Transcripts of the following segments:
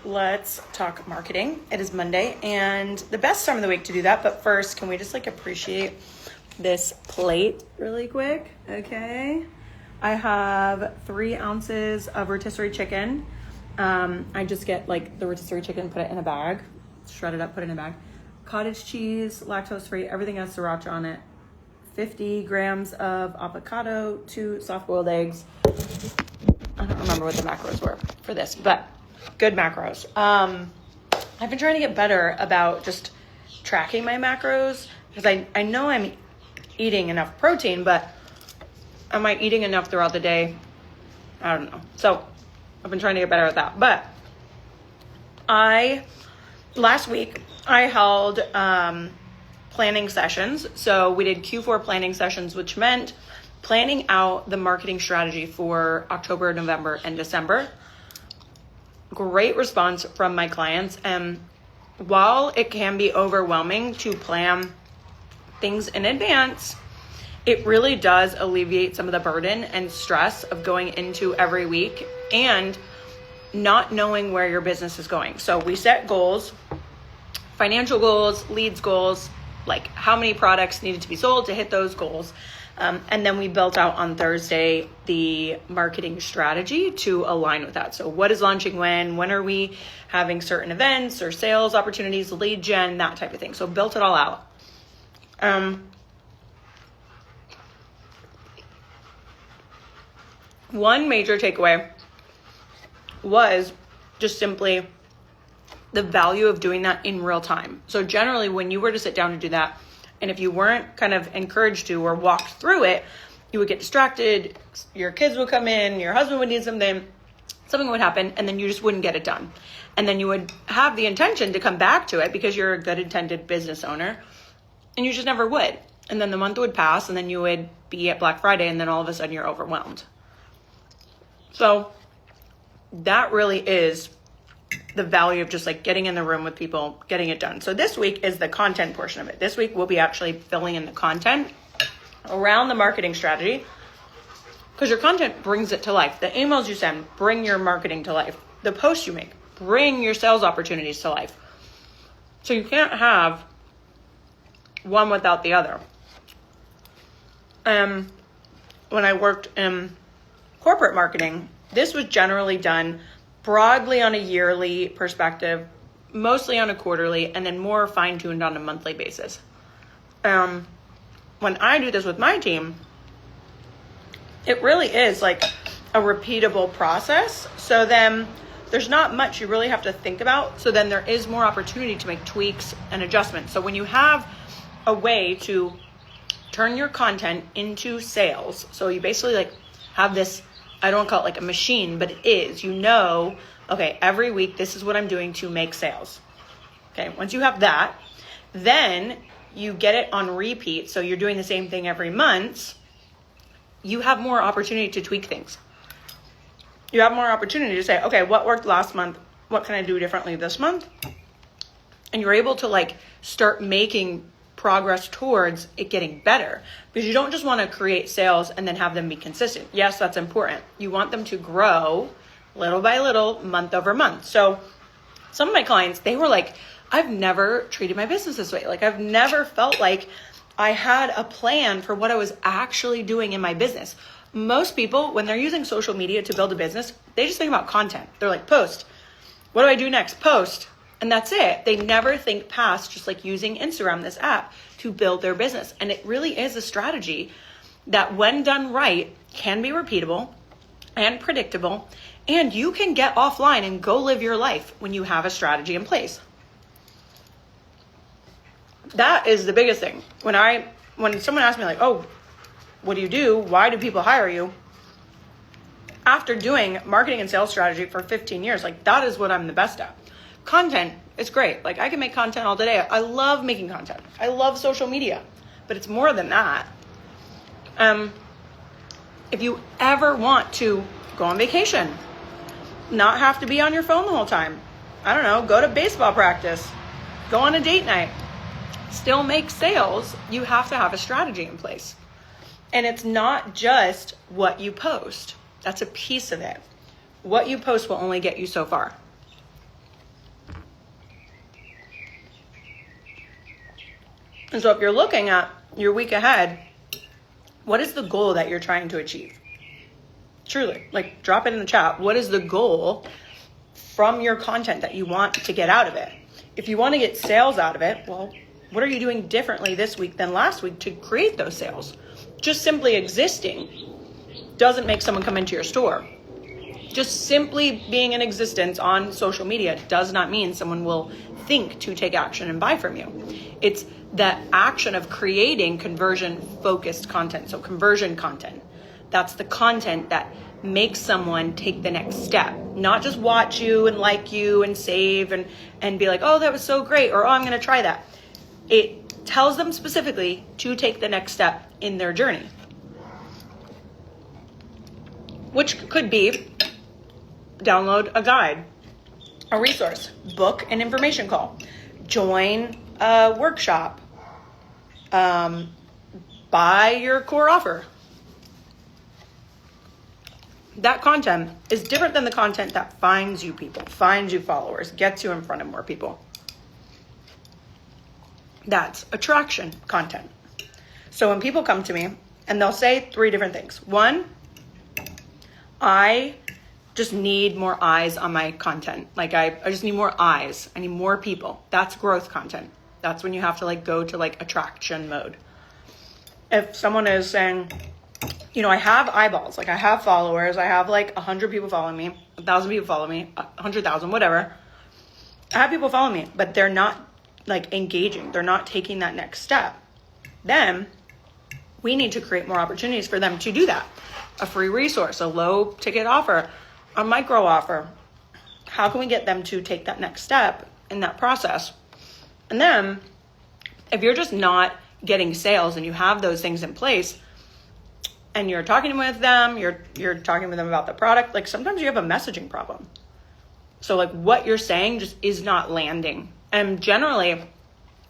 let's talk marketing. It is Monday and the best time of the week to do that. But first, can we just appreciate this plate really quick? Okay. I have 3 ounces of rotisserie chicken. I just get the rotisserie chicken, put it in a bag, shred it up, put it in a bag. Cottage cheese, lactose free, everything has sriracha on it. 50 grams of avocado, 2 soft boiled eggs. I don't remember what the macros were for this, but good macros. I've been trying to get better about just tracking my macros because I know I'm eating enough protein, but am I eating enough throughout the day? I don't know. So I've been trying to get better at that. But last week I held planning sessions. So we did Q4 planning sessions, which meant planning out the marketing strategy for October, November, and December. Great response from my clients. And while it can be overwhelming to plan things in advance, it really does alleviate some of the burden and stress of going into every week and not knowing where your business is going. So we set goals, financial goals, leads goals, like how many products needed to be sold to hit those goals. And then we built out on Thursday the marketing strategy to align with that. So what is launching when are we having certain events or sales opportunities, lead gen, that type of thing. So built it all out. One major takeaway was just simply the value of doing that in real time. So generally when you were to sit down and do that, and if you weren't kind of encouraged to or walked through it, you would get distracted, your kids would come in, your husband would need something would happen, and then you just wouldn't get it done. And then you would have the intention to come back to it because you're a good intended business owner, and you just never would. And then the month would pass, and then you would be at Black Friday, and then all of a sudden you're overwhelmed. So that really is the value of just getting in the room with people, getting it done. So this week is the content portion of it. This week we'll be actually filling in the content around the marketing strategy because your content brings it to life. The emails you send bring your marketing to life. The posts you make bring your sales opportunities to life. So you can't have one without the other. When I worked in corporate marketing, this was generally done broadly on a yearly perspective, mostly on a quarterly, and then more fine-tuned on a monthly basis. When I do this with my team, it really is a repeatable process. So then there's not much you really have to think about. So then there is more opportunity to make tweaks and adjustments. So when you have a way to turn your content into sales, so you basically have this, I don't call it a machine, but it is, okay, every week, this is what I'm doing to make sales. Okay. Once you have that, then you get it on repeat. So you're doing the same thing every month. You have more opportunity to tweak things. You have more opportunity to say, okay, what worked last month? What can I do differently this month? And you're able to start making progress towards it getting better, because you don't just want to create sales and then have them be consistent. Yes, that's important. You want them to grow little by little, month over month. So some of my clients, they were I've never treated my business this way. I've never felt like I had a plan for what I was actually doing in my business. Most people, when they're using social media to build a business, they just think about content. They're post. What do I do next? Post. And that's it. They never think past just using Instagram, this app, to build their business. And it really is a strategy that when done right can be repeatable and predictable. And you can get offline and go live your life when you have a strategy in place. That is the biggest thing. When someone asks me oh, what do you do? Why do people hire you? After doing marketing and sales strategy for 15 years, that is what I'm the best at. Content is great. I can make content all day. I love making content. I love social media, but it's more than that. If you ever want to go on vacation, not have to be on your phone the whole time, I don't know, go to baseball practice, go on a date night, still make sales, you have to have a strategy in place. And it's not just what you post. That's a piece of it. What you post will only get you so far. And so if you're looking at your week ahead, what is the goal that you're trying to achieve? Truly, like drop it in the chat. What is the goal from your content that you want to get out of it? If you want to get sales out of it, well, what are you doing differently this week than last week to create those sales? Just simply existing doesn't make someone come into your store. Just simply being in existence on social media does not mean someone will think to take action and buy from you. It's the action of creating conversion-focused content. So conversion content. That's the content that makes someone take the next step. Not just watch you and like you and save and be like, oh, that was so great, or oh, I'm going to try that. It tells them specifically to take the next step in their journey. Which could be download a guide, a resource, book an information call, join a workshop, buy your core offer. That content is different than the content that finds you people, finds you followers, gets you in front of more people. That's attraction content. So when people come to me and they'll say 3 different things. 1, I just need more eyes on my content. Like I just need more eyes. I need more people. That's growth content. That's when you have to go to attraction mode. If someone is saying, I have eyeballs, I have followers, I have 100 people following me, 1,000 people follow me, 100,000, whatever. I have people follow me, but they're not engaging. They're not taking that next step. Then we need to create more opportunities for them to do that. A free resource, a low ticket offer, a micro offer. How can we get them to take that next step in that process? And then if you're just not getting sales and you have those things in place and you're talking with them, you're talking with them about the product, sometimes you have a messaging problem. So what you're saying just is not landing. And generally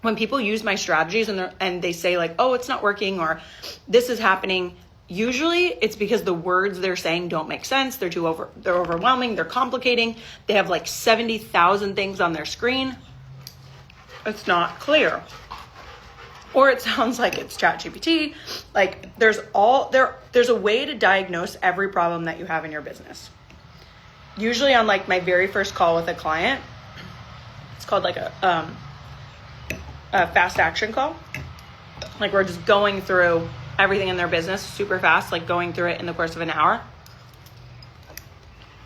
when people use my strategies and they say oh, it's not working or this is happening, usually it's because the words they're saying don't make sense. They're overwhelming. They're complicating. They have 70,000 things on their screen. It's not clear. Or it sounds like it's ChatGPT. There's a way to diagnose every problem that you have in your business. Usually on my very first call with a client, it's called a fast action call. We're just going through everything in their business super fast, going through it in the course of an hour.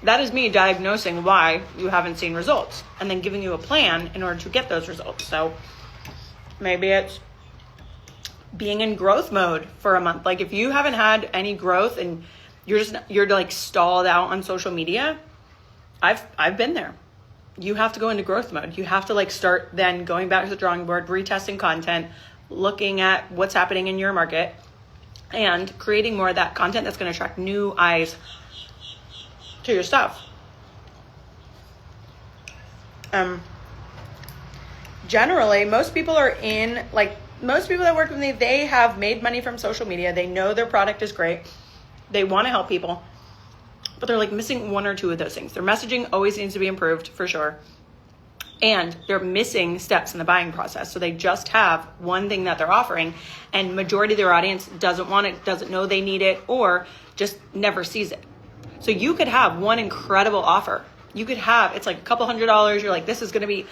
That is me diagnosing why you haven't seen results and then giving you a plan in order to get those results. So maybe it's being in growth mode for a month. If you haven't had any growth and you're stalled out on social media, I've been there. You have to go into growth mode. You have to start then going back to the drawing board, retesting content, looking at what's happening in your market, and creating more of that content that's going to attract new eyes to your stuff. Generally, most people that work with me, they have made money from social media. They know their product is great. They want to help people, but they're missing 1 or 2 of those things. Their messaging always needs to be improved for sure. And they're missing steps in the buying process. So they just have one thing that they're offering, and majority of their audience doesn't want it, doesn't know they need it, or just never sees it. So you could have one incredible offer. You could have, it's a couple $100. You're this is going to be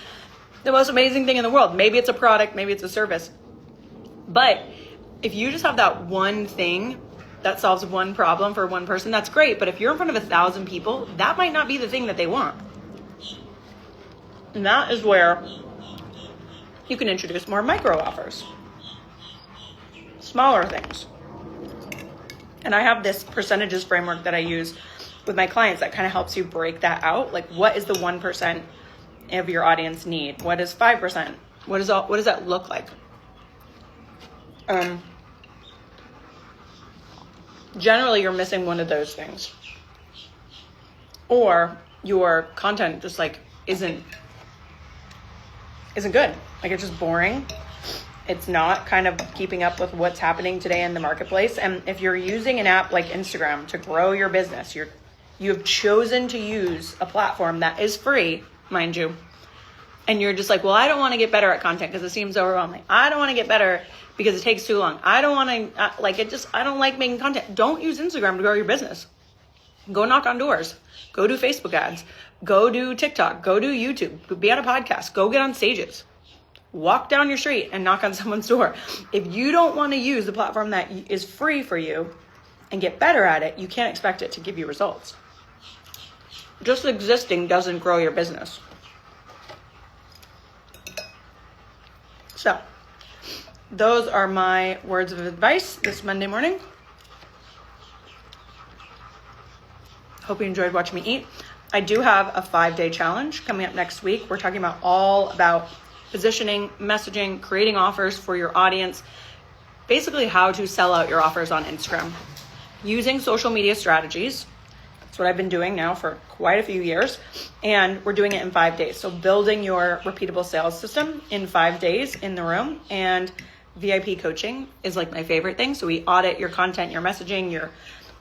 the most amazing thing in the world. Maybe it's a product, maybe it's a service. But if you just have that one thing that solves one problem for one person, that's great. But if you're in front of 1,000 people, that might not be the thing that they want. And that is where you can introduce more micro offers, smaller things. And I have this percentages framework that I use with my clients that kind of helps you break that out. What is the 1% of your audience need? What is 5%? What does that look like? Generally, you're missing one of those things, or your content just isn't good. It's just boring. It's not kind of keeping up with what's happening today in the marketplace. And if you're using an app like Instagram to grow your business, you have chosen to use a platform that is free, mind you, and you're just like, well, I don't want to get better at content because it seems overwhelming. I don't want to get better because it takes too long. I don't want to, I don't like making content. Don't use Instagram to grow your business. Go knock on doors. Go do Facebook ads. Go do TikTok. Go do YouTube. Be on a podcast. Go get on stages. Walk down your street and knock on someone's door. If you don't want to use the platform that is free for you and get better at it, you can't expect it to give you results. Just existing doesn't grow your business. So, those are my words of advice this Monday morning. Hope you enjoyed watching me eat. I do have a 5-day challenge coming up next week. We're talking all about positioning, messaging, creating offers for your audience, basically how to sell out your offers on Instagram using social media strategies. That's what I've been doing now for quite a few years, and we're doing it in 5 days. So building your repeatable sales system in 5 days in the room, and VIP coaching is like my favorite thing. So we audit your content, your messaging,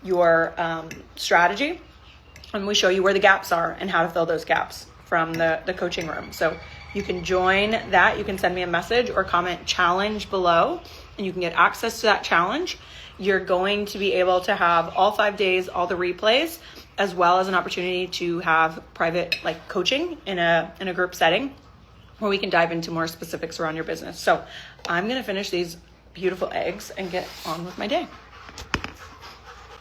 your strategy, and we show you where the gaps are and how to fill those gaps from the coaching room. So you can join that. You can send me a message or comment challenge below, and you can get access to that challenge. You're going to be able to have all 5 days, all the replays, as well as an opportunity to have private coaching in a group setting where we can dive into more specifics around your business. So I'm going to finish these beautiful eggs and get on with my day.